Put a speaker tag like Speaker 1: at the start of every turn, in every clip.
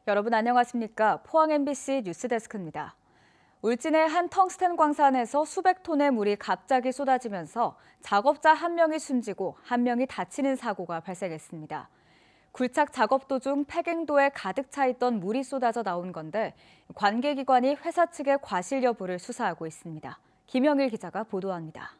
Speaker 1: 여러분 안녕하십니까? 포항 MBC 뉴스데스크입니다. 울진의 한 텅스텐 광산에서 수백 톤의 물이 갑자기 쏟아지면서 작업자 한 명이 숨지고 한 명이 다치는 사고가 발생했습니다. 굴착 작업 도중 폐경도에 가득 차 있던 물이 쏟아져 나온 건데 관계기관이 회사 측의 과실 여부를 수사하고 있습니다. 김영일 기자가 보도합니다.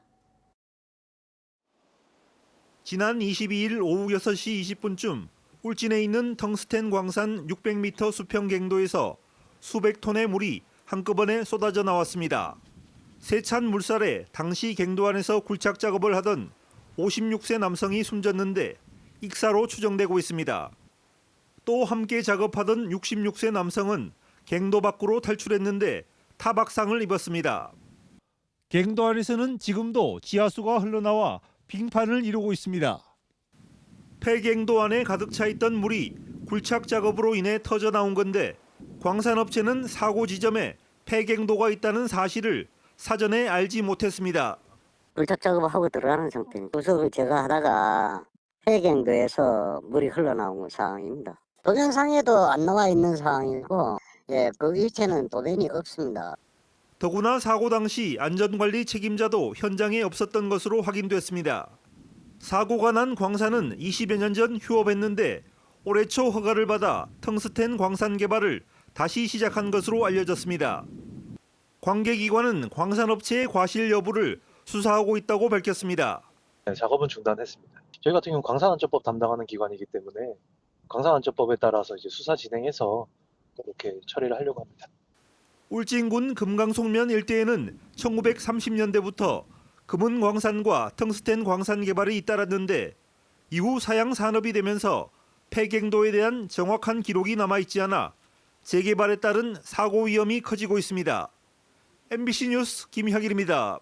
Speaker 2: 지난 22일 오후 6시 20분쯤 울진에 있는 텅스텐 광산 600m 수평 갱도에서 수백 톤의 물이 한꺼번에 쏟아져 나왔습니다. 세찬 물살에 당시 갱도 안에서 굴착 작업을 하던 56세 남성이 숨졌는데 익사로 추정되고 있습니다. 또 함께 작업하던 66세 남성은 갱도 밖으로 탈출했는데 타박상을 입었습니다. 갱도 안에서는 지금도 지하수가 흘러나와 빙판을 이루고 있습니다. 폐갱도 안에 가득 차 있던 물이 굴착 작업으로 인해 터져 나온 건데 광산업체는 사고 지점에 폐갱도가 있다는 사실을 사전에 알지 못했습니다.
Speaker 3: 굴착 작업을 하고 들어가는 상태입니다. 구석을 제가 하다가 폐경도에서 물이 흘러나온 상황입니다. 동영상에도 안 나와 있는 상황이고 그 일체는 도면이 없습니다.
Speaker 2: 더구나 사고 당시 안전관리 책임자도 현장에 없었던 것으로 확인됐습니다. 사고가 난 광산은 20여 년 전 휴업했는데 올해 초 허가를 받아 텅스텐 광산 개발을 다시 시작한 것으로 알려졌습니다. 관계기관은 광산업체의 과실 여부를 수사하고 있다고 밝혔습니다.
Speaker 4: 네, 작업은 중단했습니다. 저희 같은 경우는 광산안전법 담당하는 기관이기 때문에 광산안전법에 따라서 이제 수사 진행해서 그렇게 처리를 하려고 합니다.
Speaker 2: 울진군 금강송면 일대에는 1930년대부터 금은 광산과 텅스텐 광산 개발이 잇따랐는데 이후 사양 산업이 되면서 폐갱도에 대한 정확한 기록이 남아있지 않아 재개발에 따른 사고 위험이 커지고 있습니다. MBC 뉴스 김혁일입니다.